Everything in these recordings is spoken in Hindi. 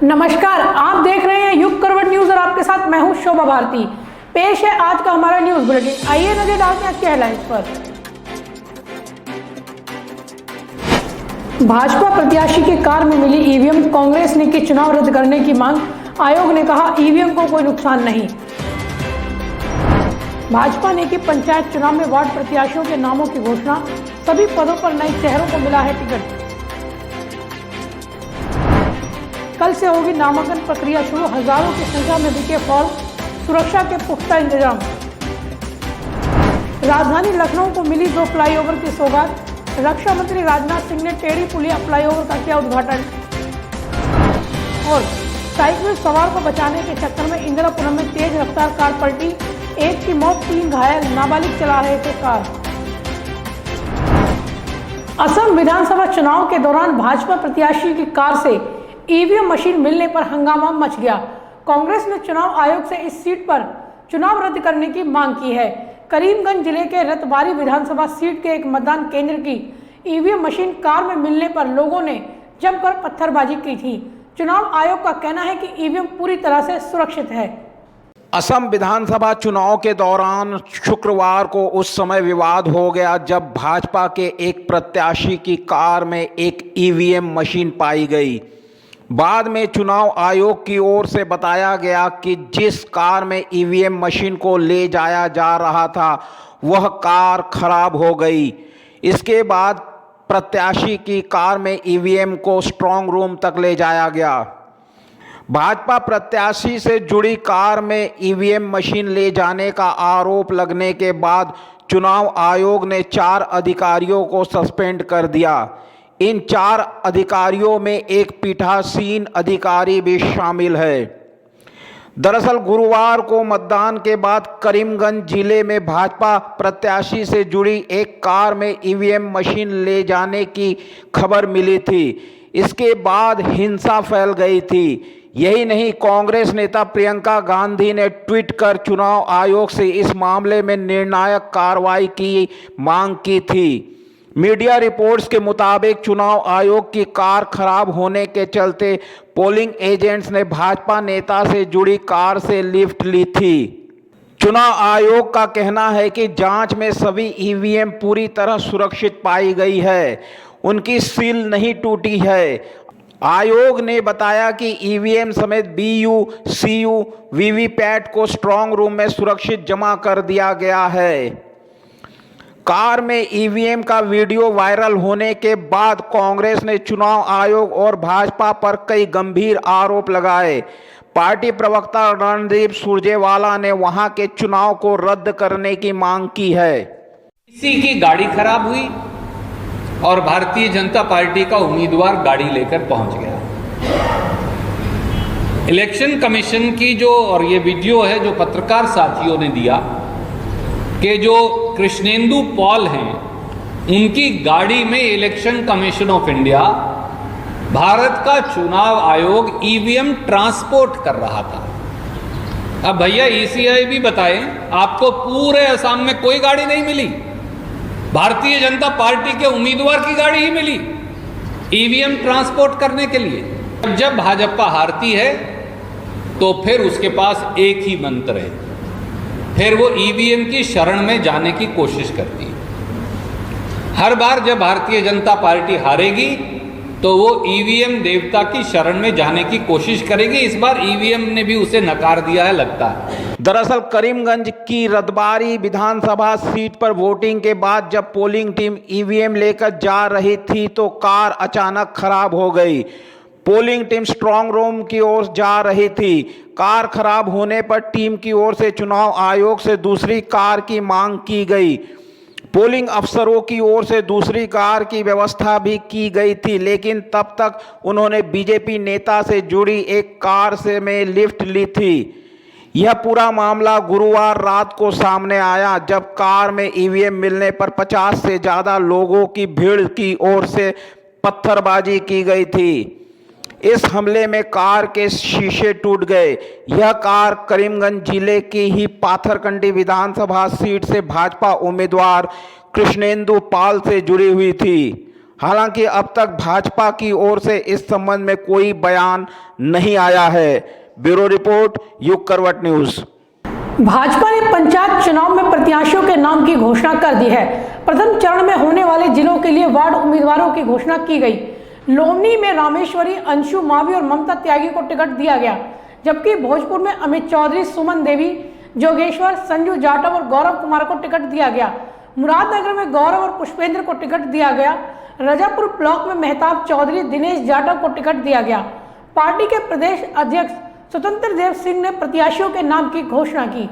नमस्कार, आप देख रहे हैं युग करवट न्यूज और आपके साथ मैं हूं शोभा भारती। पेश है आज का हमारा न्यूज बुलेटिन। आइए नजर डालते हैं आज के हेडलाइंस पर। भाजपा प्रत्याशी की कार में मिली ईवीएम, कांग्रेस ने की चुनाव रद्द करने की मांग। आयोग ने कहा ईवीएम को कोई नुकसान नहीं। भाजपा ने की पंचायत चुनाव में वार्ड प्रत्याशियों के नामों की घोषणा। सभी पदों पर नए चेहरों को मिला है टिकट। कल से होगी नामांकन प्रक्रिया शुरू। हजारों की संख्या में बिके फॉर्म, सुरक्षा के पुख्ता इंतजाम। राजधानी लखनऊ को मिली 2 फ्लाईओवर की सौगात। रक्षा मंत्री राजनाथ सिंह ने टेढ़ी पुलिया फ्लाईओवर का किया उद्घाटन। और साइकिल सवार को बचाने के चक्कर में इंदिरापुरम में तेज रफ्तार कार पलटी। 1 की मौत, 3 घायल, नाबालिग चला रहे थे कार। असम विधानसभा चुनाव के दौरान भाजपा प्रत्याशी की कार से ईवीएम मशीन मिलने पर हंगामा मच गया। कांग्रेस ने चुनाव आयोग से इस सीट पर चुनाव रद्द करने की मांग की है। करीमगंज जिले के रतबारी विधानसभा सीट के एक मतदान केंद्र की ईवीएम मशीन कार में मिलने पर लोगों ने जमकर पत्थरबाजी की थी। चुनाव आयोग का कहना है कि ईवीएम पूरी तरह से सुरक्षित है। असम विधानसभा चुनाव के दौरान शुक्रवार को उस समय विवाद हो गया जब भाजपा के एक प्रत्याशी की कार में एक ईवीएम मशीन पाई गई। बाद में चुनाव आयोग की ओर से बताया गया कि जिस कार में ईवीएम मशीन को ले जाया जा रहा था वह कार खराब हो गई। इसके बाद प्रत्याशी की कार में ईवीएम को स्ट्रांग रूम तक ले जाया गया। भाजपा प्रत्याशी से जुड़ी कार में ईवीएम मशीन ले जाने का आरोप लगने के बाद चुनाव आयोग ने 4 अधिकारियों को सस्पेंड कर दिया। इन 4 अधिकारियों में एक पीठासीन अधिकारी भी शामिल है। दरअसल गुरुवार को मतदान के बाद करीमगंज जिले में भाजपा प्रत्याशी से जुड़ी एक कार में ईवीएम मशीन ले जाने की खबर मिली थी। इसके बाद हिंसा फैल गई थी। यही नहीं, कांग्रेस नेता प्रियंका गांधी ने ट्वीट कर चुनाव आयोग से इस मामले में निर्णायक कार्रवाई की मांग की थी। मीडिया रिपोर्ट्स के मुताबिक चुनाव आयोग की कार खराब होने के चलते पोलिंग एजेंट्स ने भाजपा नेता से जुड़ी कार से लिफ्ट ली थी। चुनाव आयोग का कहना है कि जांच में सभी ईवीएम पूरी तरह सुरक्षित पाई गई है, उनकी सील नहीं टूटी है। आयोग ने बताया कि ईवीएम समेत बीयू, सीयू, वीवीपैट को स्ट्रांग रूम में सुरक्षित जमा कर दिया गया है। कार में ईवीएम का वीडियो वायरल होने के बाद कांग्रेस ने चुनाव आयोग और भाजपा पर कई गंभीर आरोप लगाए। पार्टी प्रवक्ता रणदीप सुरजेवाला ने वहां के चुनाव को रद्द करने की मांग की है। किसी की गाड़ी खराब हुई और भारतीय जनता पार्टी का उम्मीदवार गाड़ी लेकर पहुंच गया। इलेक्शन कमीशन की जो और ये वीडियो है जो पत्रकार साथियों ने दिया कि जो कृष्णेंदु पॉल हैं उनकी गाड़ी में election commission of India, Bharat का चुनाव आयोग ईवीएम ट्रांसपोर्ट कर रहा था। अब भैया ईसीआई भी बताएं, आपको पूरे असम में कोई गाड़ी नहीं मिली, भारतीय जनता पार्टी के उम्मीदवार की गाड़ी ही मिली ईवीएम ट्रांसपोर्ट करने के लिए। जब भाजपा हारती है तो फिर उसके पास एक ही मंत्र है, फिर वो ईवीएम की शरण में जाने की कोशिश करती है। हर बार जब भारतीय जनता पार्टी हारेगी तो वो ईवीएम देवता की शरण में जाने की कोशिश करेगी। इस बार ईवीएम ने भी उसे नकार दिया है लगता है। दरअसल करीमगंज की रतबारी विधानसभा सीट पर वोटिंग के बाद जब पोलिंग टीम ईवीएम लेकर जा रही थी तो कार अचानक खराब हो गई। पोलिंग टीम स्ट्रांग रूम की ओर जा रही थी। कार खराब होने पर टीम की ओर से चुनाव आयोग से दूसरी कार की मांग की गई। पोलिंग अफसरों की ओर से दूसरी कार की व्यवस्था भी की गई थी, लेकिन तब तक उन्होंने बीजेपी नेता से जुड़ी एक कार से में लिफ्ट ली थी। यह पूरा मामला गुरुवार रात को सामने आया जब कार में ईवीएम मिलने पर 50 से ज़्यादा लोगों की भीड़ की ओर से पत्थरबाजी की गई थी। इस हमले में कार के शीशे टूट गए। यह कार करीमगंज जिले की ही पाथरकंडी विधानसभा सीट से भाजपा उम्मीदवार कृष्णेंदु पाल से जुड़ी हुई थी। हालांकि अब तक भाजपा की ओर से इस संबंध में कोई बयान नहीं आया है। ब्यूरो रिपोर्ट, युग करवट न्यूज। भाजपा ने पंचायत चुनाव में प्रत्याशियों के नाम की घोषणा कर दी है। प्रथम चरण में होने वाले जिलों के लिए वार्ड उम्मीदवारों की घोषणा की गई। लोमनी में रामेश्वरी, अंशु मावी और ममता त्यागी को टिकट दिया गया, जबकि भोजपुर में अमित चौधरी, सुमन देवी, जोगेश्वर, संजू जाटव और गौरव कुमार को टिकट दिया गया। मुरादनगर में गौरव और पुष्पेंद्र को टिकट दिया गया। रजापुर ब्लॉक में मेहताब चौधरी, दिनेश जाटव को टिकट दिया गया। पार्टी के प्रदेश अध्यक्ष स्वतंत्र देव सिंह ने प्रत्याशियों के नाम की घोषणा की।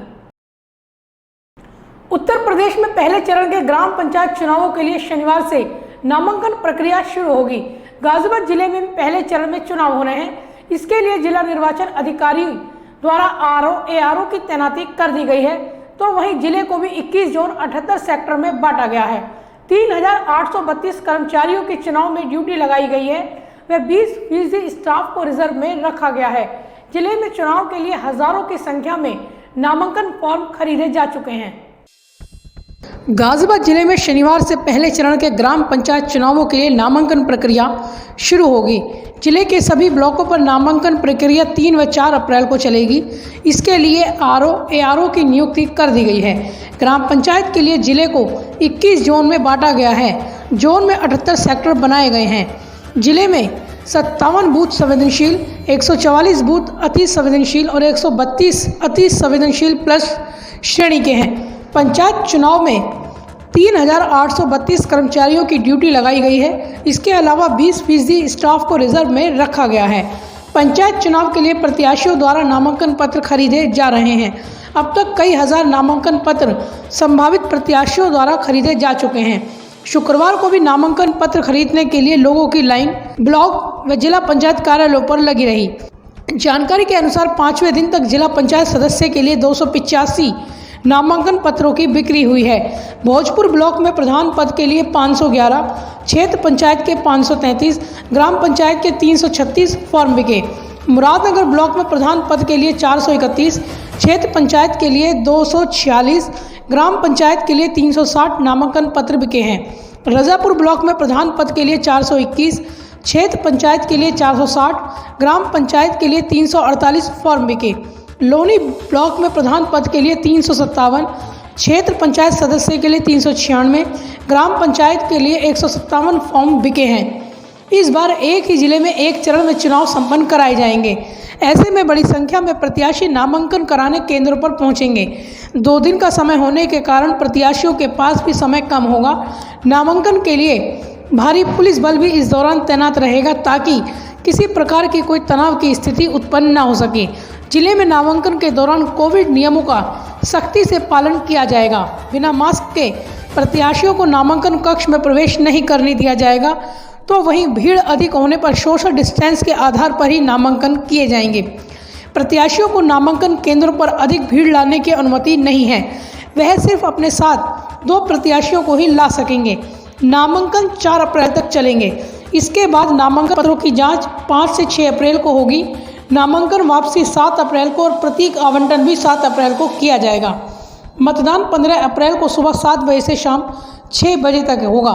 उत्तर प्रदेश में पहले चरण के ग्राम पंचायत चुनावों के लिए शनिवार से नामांकन प्रक्रिया शुरू होगी। गाजियाबाद जिले में पहले चरण में चुनाव होने हैं। इसके लिए जिला निर्वाचन अधिकारी द्वारा ARO की तैनाती कर दी गई है। तो वहीं जिले को भी 21 जोन 78 सेक्टर में बांटा गया है। 3832 कर्मचारियों की चुनाव में ड्यूटी लगाई गई है। वह 20% स्टाफ को रिजर्व में रखा गया है। जिले में चुनाव के लिए हजारों की संख्या में नामांकन फॉर्म खरीदे जा चुके हैं। गाजियाबाद जिले में शनिवार से पहले चरण के ग्राम पंचायत चुनावों के लिए नामांकन प्रक्रिया शुरू होगी। जिले के सभी ब्लॉकों पर नामांकन प्रक्रिया 3 व 4 अप्रैल को चलेगी। इसके लिए ARO की नियुक्ति कर दी गई है। ग्राम पंचायत के लिए जिले को 21 जोन में बांटा गया है। जोन में 78 सेक्टर बनाए गए हैं। जिले में 57 बूथ संवेदनशील, 144 बूथ अति संवेदनशील और 132 अति संवेदनशील प्लस श्रेणी के हैं। पंचायत चुनाव में 3832 कर्मचारियों की ड्यूटी लगाई गई है। इसके अलावा 20% स्टाफ को रिजर्व में रखा गया है। पंचायत चुनाव के लिए प्रत्याशियों द्वारा नामांकन पत्र खरीदे जा रहे हैं। अब तक कई हजार नामांकन पत्र संभावित प्रत्याशियों द्वारा खरीदे जा चुके हैं। शुक्रवार को भी नामांकन पत्र खरीदने के लिए लोगों की लाइन ब्लॉक व जिला पंचायत कार्यालयों पर लगी रही। जानकारी के अनुसार 5वें दिन तक जिला पंचायत सदस्य के लिए 285 नामांकन पत्रों की बिक्री हुई है। भोजपुर ब्लॉक में प्रधान पद के लिए 511, क्षेत्र पंचायत के 533, ग्राम पंचायत के 336 फॉर्म बिके। मुरादनगर ब्लॉक में प्रधान पद के लिए 431, क्षेत्र पंचायत के लिए 246, ग्राम पंचायत के लिए 360 नामांकन पत्र बिके हैं। रजापुर ब्लॉक में प्रधान पद के लिए 421, क्षेत्र पंचायत के लिए 460, ग्राम पंचायत के लिए 348 फॉर्म बिके। लोनी ब्लॉक में प्रधान पद के लिए 357, क्षेत्र पंचायत सदस्य के लिए 396, ग्राम पंचायत के लिए 157 फॉर्म बिके हैं। इस बार एक ही जिले में एक चरण में चुनाव संपन्न कराए जाएंगे। ऐसे में बड़ी संख्या में प्रत्याशी नामांकन कराने केंद्रों पर पहुंचेंगे। 2 दिन का समय होने के कारण प्रत्याशियों के पास भी समय कम होगा। नामांकन के लिए भारी पुलिस बल भी इस दौरान तैनात रहेगा ताकि किसी प्रकार की कोई तनाव की स्थिति उत्पन्न न हो सके। जिले में नामांकन के दौरान कोविड नियमों का सख्ती से पालन किया जाएगा। बिना मास्क के प्रत्याशियों को नामांकन कक्ष में प्रवेश नहीं करने दिया जाएगा। तो वहीं भीड़ अधिक होने पर सोशल डिस्टेंस के आधार पर ही नामांकन किए जाएंगे। प्रत्याशियों को नामांकन केंद्रों पर अधिक भीड़ लाने की अनुमति नहीं है। वह सिर्फ अपने साथ 2 प्रत्याशियों को ही ला सकेंगे। नामांकन 4 अप्रैल तक चलेंगे। इसके बाद नामांकन पत्रों की जांच 5 से 6 अप्रैल को होगी। नामांकन वापसी 7 अप्रैल को और प्रतीक आवंटन भी 7 अप्रैल को किया जाएगा। मतदान 15 अप्रैल को सुबह 7 बजे से शाम 6 बजे तक होगा।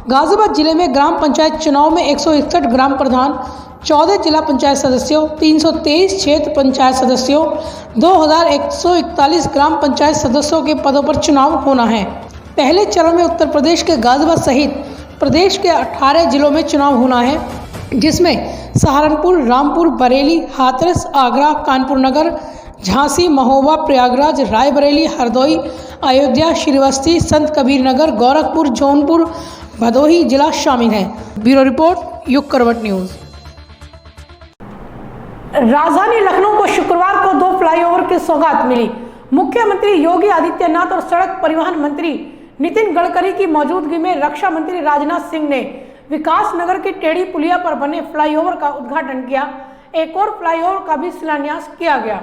गाजियाबाद जिले में ग्राम पंचायत चुनाव में 161 ग्राम प्रधान, 14 जिला पंचायत सदस्यों, 323 क्षेत्र पंचायत सदस्यों, 2141 ग्राम पंचायत सदस्यों के पदों पर चुनाव होना है। पहले चरण में उत्तर प्रदेश के गाजियाबाद सहित प्रदेश के 18 जिलों में चुनाव होना है, जिसमें सहारनपुर, रामपुर, बरेली, हाथरस, आगरा, कानपुर नगर, झांसी, महोबा, प्रयागराज, रायबरेली, हरदोई, अयोध्या, श्रीवस्ती, संत कबीर नगर, गोरखपुर, जौनपुर, भदोही जिला शामिल है। ब्यूरो रिपोर्ट, युग करवट न्यूज। राजधानी लखनऊ को शुक्रवार को 2 फ्लाईओवर की सौगात मिली। मुख्यमंत्री योगी आदित्यनाथ और सड़क परिवहन मंत्री नितिन गडकरी की मौजूदगी में रक्षा मंत्री राजनाथ सिंह ने विकास नगर की टेढ़ी पुलिया पर बने फ्लाईओवर का उद्घाटन किया। एक और फ्लाईओवर का भी शिलान्यास किया गया।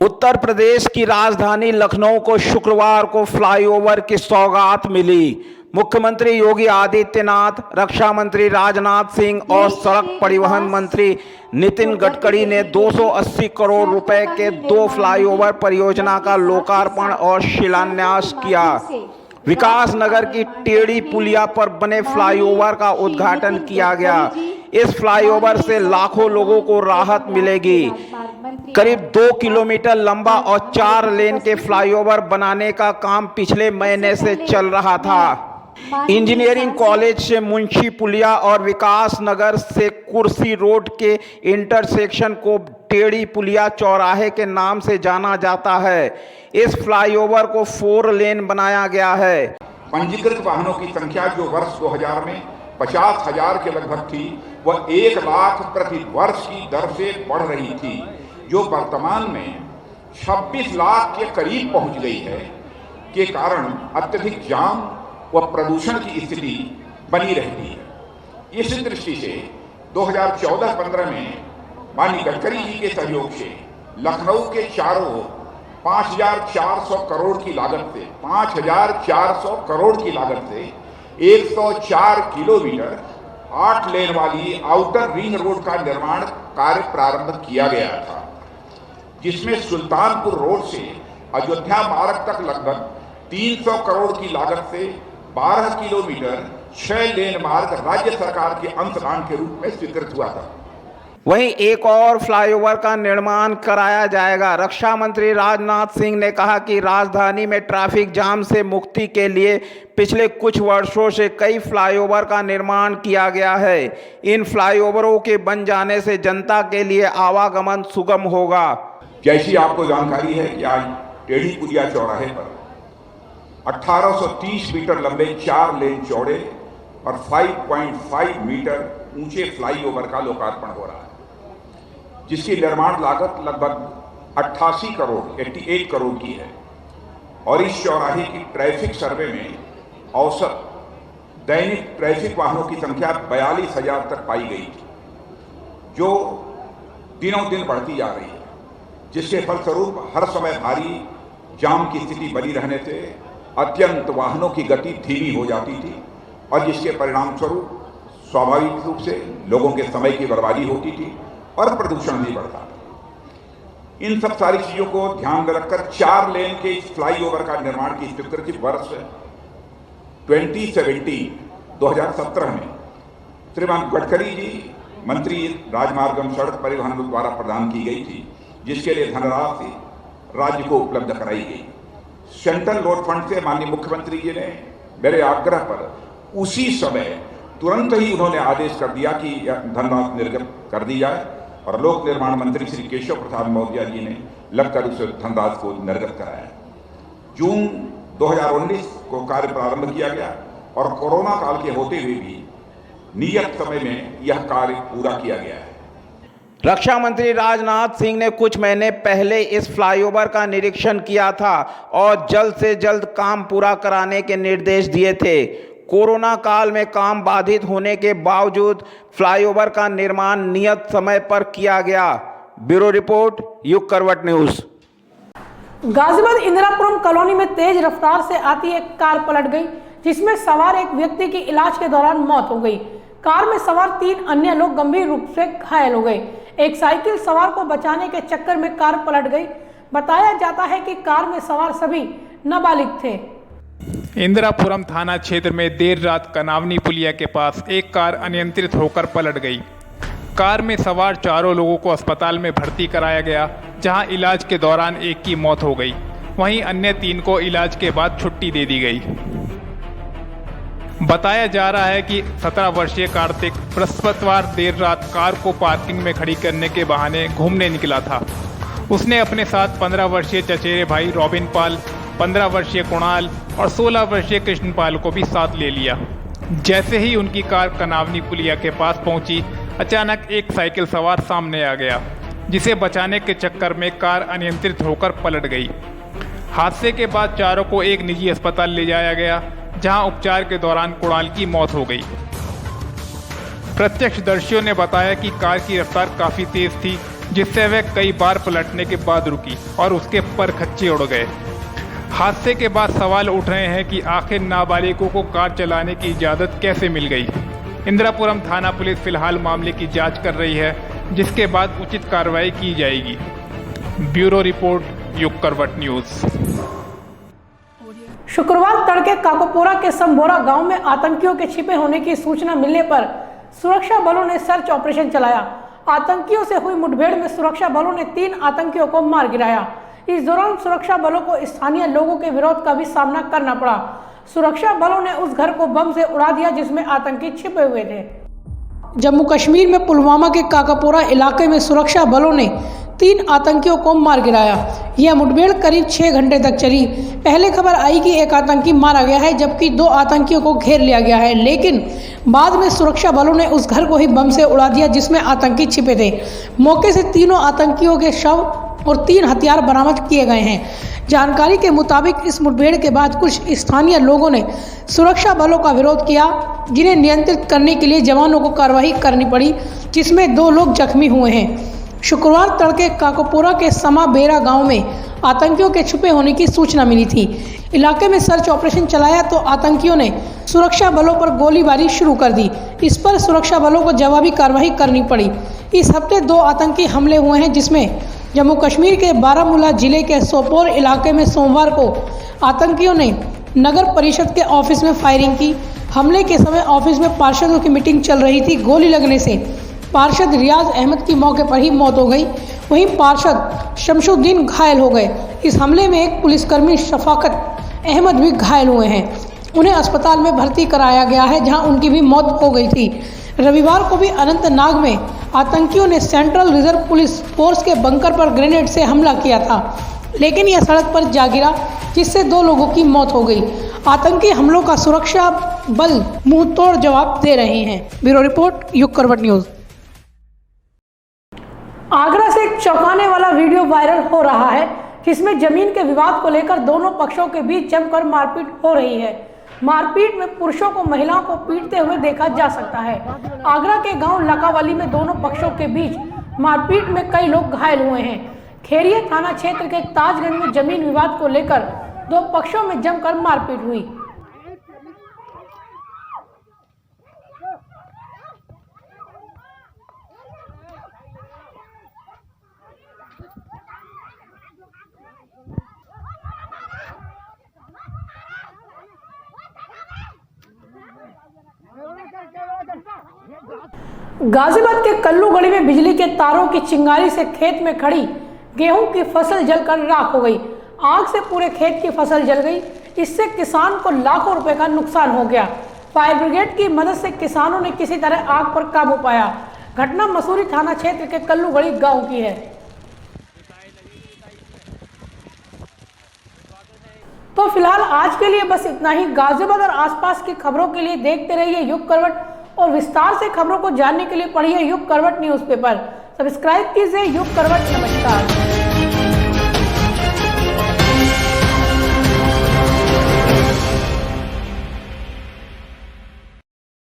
उत्तर प्रदेश की राजधानी लखनऊ को शुक्रवार को फ्लाईओवर की सौगात मिली। मुख्यमंत्री योगी आदित्यनाथ, रक्षा मंत्री राजनाथ सिंह और सड़क परिवहन मंत्री नितिन गडकरी ने 280 करोड़ रुपए के 2 फ्लाईओवर परियोजना का लोकार्पण और शिलान्यास किया। विकास नगर की टेढ़ी पुलिया पर बने फ्लाईओवर का उद्घाटन किया गया। इस फ्लाईओवर से लाखों लोगों को राहत मिलेगी। करीब 2 किलोमीटर लंबा और 4 लेन के फ्लाईओवर बनाने का काम पिछले महीने से चल रहा था। इंजीनियरिंग कॉलेज से मुंशी पुलिया और विकास नगर से कुर्सी रोड के इंटरसेक्शन को टेढ़ी पुलिया चौराहे के नाम से जाना जाता है। इस फ्लाईओवर को 4 लेन बनाया गया है। पंजीकृत वाहनों की संख्या जो वर्ष 2000 में 50,000 के लगभग थी, वह 1 लाख प्रति वर्ष की दर से बढ़ रही थी, जो वर्तमान में 26 लाख के करीब पहुंच गई है, के कारण अत्यधिक जाम व प्रदूषण की स्थिति बनी रहती है। इस दृष्टि से 2014-15 में माननीय गडकरी जी के सहयोग से लखनऊ के चारों 5,400 करोड़ की लागत से 5,400 करोड़ की लागत से 104 किलोमीटर 8 लेन वाली आउटर रिंग रोड का निर्माण कार्य प्रारंभ किया गया था, जिसमें सुल्तानपुर रोड से अयोध्या मार्ग तक लगभग 300 करोड़ की लागत से 12 किलोमीटर 6 लेन मार्ग राज्य सरकार के अंशदान के रूप में स्वीकृत हुआ था। वहीं एक और फ्लाईओवर का निर्माण कराया जाएगा। रक्षा मंत्री राजनाथ सिंह ने कहा कि राजधानी में ट्रैफिक जाम से मुक्ति के लिए पिछले कुछ वर्षों से कई फ्लाईओवर का निर्माण किया गया है। इन फ्लाईओवरों के बन जाने से जनता के लिए आवागमन सुगम होगा। जैसी आपको जानकारी है कि आज टेढ़ी पुलिया चौराहे पर 1830 मीटर लंबे 4 लेन चौड़े और 5.5 मीटर ऊंचे फ्लाईओवर का लोकार्पण हो रहा है, जिसकी निर्माण लागत लगभग 88 करोड़ की है। और इस चौराहे की ट्रैफिक सर्वे में औसत दैनिक ट्रैफिक वाहनों की संख्या 42,000 तक पाई गई थी, जो दिनों दिन बढ़ती जा रही है, जिसके फलस्वरूप हर समय भारी जाम की स्थिति बनी रहने से अत्यंत वाहनों की गति धीमी हो जाती थी, और जिसके परिणाम स्वरूप स्वाभाविक रूप से लोगों के समय की बर्बादी होती थी और प्रदूषण भी बढ़ता था। इन सब सारी चीजों को ध्यान में रखकर 4 लेन के इस फ्लाईओवर का निर्माण की स्वीकृति वर्ष 2017 में श्रीमान गडकरी जी मंत्री राजमार्ग एवं सड़क परिवहन द्वारा प्रदान की गई थी, जिसके लिए धनराशि राज्य को उपलब्ध कराई गई। सेंट्रल रोड फंड से माननीय मुख्यमंत्री जी ने मेरे आग्रह पर उसी समय तुरंत ही उन्होंने आदेश कर दिया कि धनराशि निर्गत कर दी जाए, और लोक निर्माण मंत्री श्री केशव प्रसाद मौर्य जी ने लगकर उस धनराशि को निर्गत कराया। जून 2019 को कार्य प्रारंभ किया गया, और कोरोना काल के होते हुए भी नियत समय में यह कार्य पूरा किया गया है। रक्षा मंत्री राजनाथ सिंह ने कुछ महीने पहले इस फ्लाईओवर का निरीक्षण किया था और जल्द से जल्द काम पूरा कराने के निर्देश दिए थे। कोरोना काल में काम बाधित होने के बावजूद फ्लाईओवर का निर्माण नियत समय पर किया गया। ब्यूरो रिपोर्ट, युग करवट न्यूज। गाजियाबाद इंदिरापुरम कॉलोनी में तेज रफ्तार से आती एक कार पलट गई, जिसमें सवार एक व्यक्ति की इलाज के दौरान मौत हो गई। कार में सवार 3 अन्य लोग गंभीर रूप से घायल हो गए। एक साइकिल सवार को बचाने के चक्कर में कार पलट गई। बताया जाता है कि कार में सवार सभी नाबालिग थे। इंदिरापुरम थाना क्षेत्र में देर रात कनावनी पुलिया के पास एक कार अनियंत्रित होकर पलट गई। कार में सवार 4 लोगों को अस्पताल में भर्ती कराया गया, जहां इलाज के दौरान एक की मौत हो गई। वहीं अन्य 3 को इलाज के बाद छुट्टी दे दी गई। बताया जा रहा है कि 17 वर्षीय कार्तिक बृहस्पतिवार देर रात कार को पार्किंग में खड़ी करने के बहाने घूमने निकला था। उसने अपने साथ 15 वर्षीय चचेरे भाई रॉबिन पाल, 15 वर्षीय कुणाल और 16 वर्षीय कृष्णपाल को भी साथ ले लिया। जैसे ही उनकी कार कनावनी पुलिया के पास पहुंची, अचानक एक साइकिल सवार सामने आ गया, जिसे बचाने के चक्कर में कार अनियंत्रित होकर पलट गई। हादसे के बाद चारों को एक निजी अस्पताल ले जाया गया, जहां उपचार के दौरान कुणाल की मौत हो गई। प्रत्यक्षदर्शियों ने बताया कि कार की रफ्तार काफी तेज थी, जिससे वह कई बार पलटने के बाद रुकी और उसके परखच्चे उड़ गए। हादसे के बाद सवाल उठ रहे हैं कि आखिर नाबालिगों को कार चलाने की इजाजत कैसे मिल गई। इंदिरापुरम थाना पुलिस फिलहाल मामले की जांच कर रही है, जिसके बाद उचित कार्रवाई की जाएगी। ब्यूरो रिपोर्ट, युग करवट न्यूज। शुक्रवार तड़के काकोपोरा के समबोरा गांव में आतंकियों के छिपे होने की सूचना मिलने पर सुरक्षा बलों ने सर्च ऑपरेशन चलाया। आतंकियों से हुई मुठभेड़ में सुरक्षा बलों ने 3 आतंकियों को मार गिराया। इस दौरान सुरक्षा बलों को स्थानीय लोगों के विरोध का भी सामना करना पड़ा। सुरक्षा बलों ने उस घर को बम से उड़ा दिया जिसमें आतंकी छिपे हुए थे। जम्मू कश्मीर में पुलवामा के काकापोरा इलाके में सुरक्षा बलों ने 3 आतंकियों को मार गिराया। यह मुठभेड़ करीब 6 घंटे तक चली। पहले खबर आई कि एक आतंकी मारा गया है जबकि 2 आतंकियों को घेर लिया गया है, लेकिन बाद में सुरक्षा बलों ने उस घर को ही बम से उड़ा दिया जिसमें आतंकी छिपे थे। मौके से तीनों आतंकियों के शव और 3 हथियार बरामद किए गए हैं। जानकारी के मुताबिक इस मुठभेड़ के बाद कुछ स्थानीय लोगों ने सुरक्षा बलों का विरोध किया, जिन्हें नियंत्रित करने के लिए जवानों को कार्रवाई करनी पड़ी, जिसमें 2 लोग जख्मी हुए हैं। शुक्रवार तड़के काकोपोरा के समा बेरा गांव में आतंकियों के छुपे होने की सूचना मिली थी। इलाके में सर्च ऑपरेशन चलाया तो आतंकियों ने सुरक्षा बलों पर गोलीबारी शुरू कर दी। इस पर सुरक्षा बलों को जवाबी कार्रवाई करनी पड़ी। इस हफ्ते 2 आतंकी हमले हुए हैं, जिसमें जम्मू कश्मीर के बारामूला जिले के सोपोर इलाके में सोमवार को आतंकियों ने नगर परिषद के ऑफिस में फायरिंग की। हमले के समय ऑफिस में पार्षदों की मीटिंग चल रही थी। गोली लगने से पार्षद रियाज अहमद की मौके पर ही मौत हो गई। वहीं पार्षद शमशुद्दीन घायल हो गए। इस हमले में एक पुलिसकर्मी शफाकत अहमद भी घायल हुए हैं। उन्हें अस्पताल में भर्ती कराया गया है, जहां उनकी भी मौत हो गई थी। रविवार को भी अनंतनाग में आतंकियों ने सेंट्रल रिजर्व पुलिस फोर्स के बंकर पर ग्रेनेड से हमला किया था, लेकिन यह सड़क पर जा गिरा, जिससे 2 लोगों की मौत हो गई। आतंकी हमलों का सुरक्षा बल मुंह तोड़ जवाब दे रहे हैं। ब्यूरो रिपोर्ट, युग करवट न्यूज। आगरा से एक चौंकाने वाला वीडियो वायरल हो रहा है, जिसमें जमीन के विवाद को लेकर दोनों पक्षों के बीच जमकर मारपीट हो रही है। मारपीट में पुरुषों को महिलाओं को पीटते हुए देखा जा सकता है। आगरा के गांव लकावाली में दोनों पक्षों के बीच मारपीट में कई लोग घायल हुए हैं। खेरिया थाना क्षेत्र के ताजगंज में जमीन विवाद को लेकर 2 पक्षों में जमकर मारपीट हुई। गाजियाबाद के कल्लूगढ़ी में बिजली के तारों की चिंगारी से खेत में खड़ी गेहूं की फसल जलकर राख हो गई। आग से पूरे खेत की फसल जल गई। इससे किसान को लाखों रुपए का नुकसान हो गया। फायर ब्रिगेड की मदद से किसानों ने किसी तरह आग पर काबू पाया। घटना मसूरी थाना क्षेत्र के कल्लूगढ़ी गांव की है। तो फिलहाल आज के लिए बस इतना ही। गाजियाबाद और आसपास की खबरों के लिए देखते रहिए युग करवट, और विस्तार से खबरों को जानने के लिए पढ़िए युग करवट न्यूज़पेपर। सब्सक्राइब कीजिए युग करवट। नमस्कार।